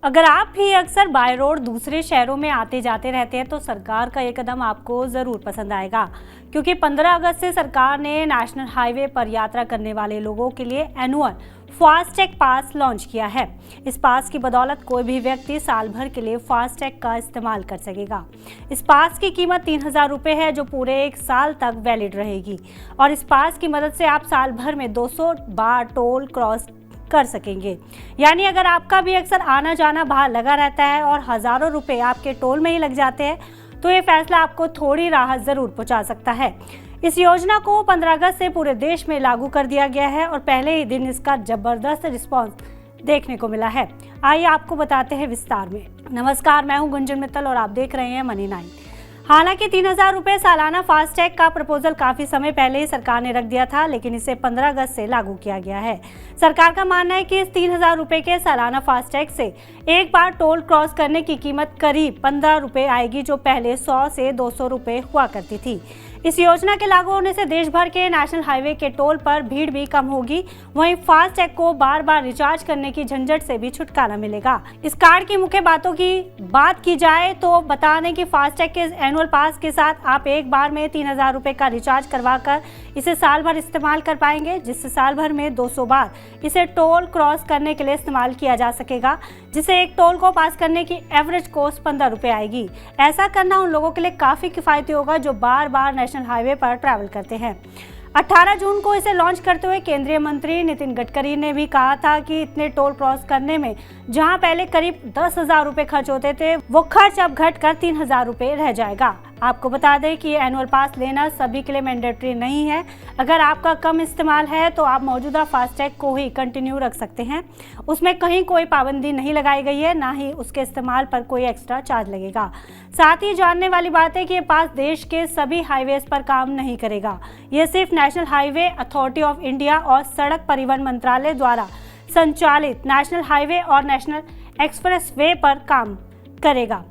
अगर आप भी अक्सर बाय रोड दूसरे शहरों में आते जाते रहते हैं तो सरकार का ये कदम आपको ज़रूर पसंद आएगा, क्योंकि 15 अगस्त से सरकार ने नेशनल हाईवे पर यात्रा करने वाले लोगों के लिए एनुअल फास्टैग पास लॉन्च किया है। इस पास की बदौलत कोई भी व्यक्ति साल भर के लिए फास्टैग का इस्तेमाल कर सकेगा। इस पास की कीमत 3000 रुपये है, जो पूरे 1 साल तक वैलिड रहेगी और इस पास की मदद से आप साल भर में 200 बार टोल क्रॉस कर सकेंगे। यानी अगर आपका भी अक्सर आना जाना बाहर लगा रहता है और हज़ारों रुपए आपके टोल में ही लग जाते हैं, तो ये फैसला आपको थोड़ी राहत ज़रूर पहुंचा सकता है। इस योजना को 15 अगस्त से पूरे देश में लागू कर दिया गया है और पहले ही दिन इसका ज़बरदस्त रिस्पांस देखने को मिला है। आइए आपको बताते हैं विस्तार में। नमस्कार, मैं हूं गुंजन मित्तल और आप देख रहे हैं मनी 9। हालांकि 3000 रुपये सालाना फास्टैग का प्रपोजल काफ़ी समय पहले ही सरकार ने रख दिया था, लेकिन इसे 15 अगस्त से लागू किया गया है। सरकार का मानना है कि इस 3000 रुपये के सालाना फास्टैग से एक बार टोल क्रॉस करने की कीमत करीब 15 रुपये आएगी, जो पहले 100 से 200 रुपये हुआ करती थी। इस योजना के लागू होने से देश भर के नेशनल हाईवे के टोल पर भीड़ भी कम होगी। वहीं फास्टैग को बार बार रिचार्ज करने की झंझट से भी छुटकारा मिलेगा। इस कार्ड की मुख्य बातों की बात की जाए तो बता दें कि फास्टैग के एनुअल पास के साथ आप एक बार में 3000 रुपये का रिचार्ज करवाकर इसे साल भर इस्तेमाल कर पाएंगे, जिससे साल भर में 200 बार इसे टोल क्रॉस करने के लिए इस्तेमाल किया जा सकेगा, जिसे एक टोल को पास करने की एवरेज कॉस्ट 15 रुपये आएगी। ऐसा करना उन लोगों के लिए काफ़ी किफ़ायती होगा जो बार बार नेशनल हाईवे पर ट्रैवल करते हैं। 18 जून को इसे लॉन्च करते हुए केंद्रीय मंत्री नितिन गडकरी ने भी कहा था कि इतने टोल क्रॉस करने में जहां पहले करीब 10,000 रुपये खर्च होते थे, वो खर्च अब घटकर 3000 रुपये रह जाएगा। आपको बता दें कि ये एनुअल पास लेना सभी के लिए मैंडेटरी नहीं है। अगर आपका कम इस्तेमाल है तो आप मौजूदा फास्टैग को ही कंटिन्यू रख सकते हैं। उसमें कहीं कोई पाबंदी नहीं लगाई गई है, ना ही उसके इस्तेमाल पर कोई एक्स्ट्रा चार्ज लगेगा। साथ ही जानने वाली बात है कि ये पास देश के सभी हाईवेज पर काम नहीं करेगा। ये सिर्फ national highway authority of India और सड़क परिवहन मंत्रालय द्वारा संचालित नेशनल हाईवे और नेशनल एक्सप्रेस वे पर काम करेगा।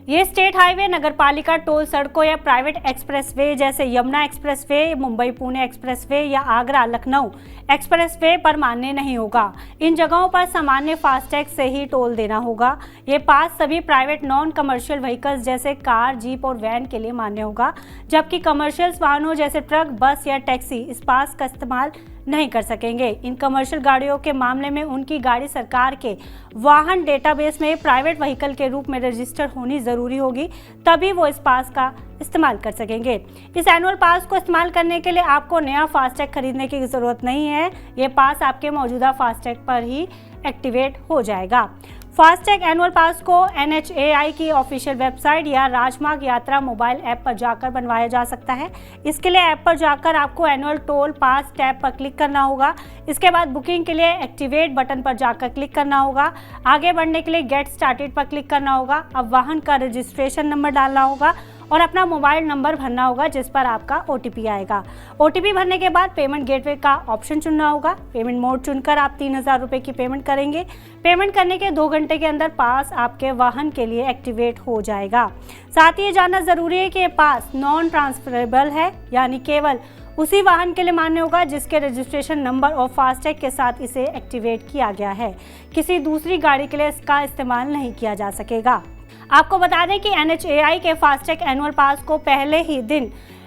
ये स्टेट हाईवे, नगरपालिका टोल सड़कों या प्राइवेट एक्सप्रेसवे जैसे यमुना एक्सप्रेसवे, मुंबई पुणे एक्सप्रेसवे या आगरा लखनऊ एक्सप्रेसवे पर मान्य नहीं होगा। इन जगहों पर सामान्य फास्टैग से ही टोल देना होगा। ये पास सभी प्राइवेट नॉन कमर्शियल व्हीकल्स जैसे कार, जीप और वैन के लिए मान्य होगा, जबकि कमर्शियल वाहनों जैसे ट्रक, बस या टैक्सी इस पास का इस्तेमाल नहीं कर सकेंगे। इन कमर्शियल गाड़ियों के मामले में उनकी गाड़ी सरकार के वाहन डेटाबेस में प्राइवेट व्हीकल के रूप में रजिस्टर्ड होनी जरूरी होगी, तभी वो इस पास का इस्तेमाल कर सकेंगे। इस एनुअल पास को इस्तेमाल करने के लिए आपको नया फास्टैग खरीदने की ज़रूरत नहीं है। ये पास आपके मौजूदा फास्टैग पर ही एक्टिवेट हो जाएगा। फास्टैग एनुअल पास को NHAI की ऑफिशियल वेबसाइट या राजमार्ग यात्रा मोबाइल ऐप पर जाकर बनवाया जा सकता है। इसके लिए ऐप पर जाकर आपको एनुअल टोल पास टैब पर क्लिक करना होगा। इसके बाद बुकिंग के लिए एक्टिवेट बटन पर जाकर क्लिक करना होगा। आगे बढ़ने के लिए गेट स्टार्टेड पर क्लिक करना होगा। अब वाहन का रजिस्ट्रेशन नंबर डालना होगा और अपना मोबाइल नंबर भरना होगा, जिस पर आपका OTP आएगा। OTP भरने के बाद पेमेंट गेटवे का ऑप्शन चुनना होगा। पेमेंट मोड चुनकर आप 3000 रुपये की पेमेंट करेंगे। पेमेंट करने के 2 घंटे के अंदर पास आपके वाहन के लिए एक्टिवेट हो जाएगा। साथ ही ये जानना जरूरी है कि ये पास नॉन ट्रांसफरेबल है, यानी केवल उसी वाहन के लिए मान्य होगा जिसके रजिस्ट्रेशन नंबर और फास्टैग के साथ इसे एक्टिवेट किया गया है। किसी दूसरी गाड़ी के लिए इसका इस्तेमाल नहीं किया जा सकेगा। आपको बता दें कि NHAI के फास्टैग एनुअल पास को पहले ही दिन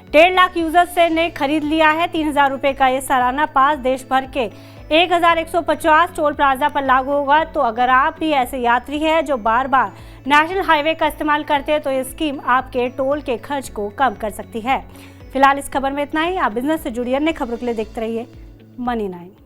1.5 लाख यूजर्स ने खरीद लिया है। 3000 रुपये का ये सालाना पास देश भर के 1150 टोल प्लाजा पर लागू होगा। तो अगर आप भी ऐसे यात्री हैं जो बार बार नेशनल हाईवे का इस्तेमाल करते हैं, तो ये स्कीम आपके टोल के खर्च को कम कर सकती है। फिलहाल इस खबर में इतना ही। आप बिजनेस से जुड़ी अन्य खबरों के लिए देखते रहिए मनी 9।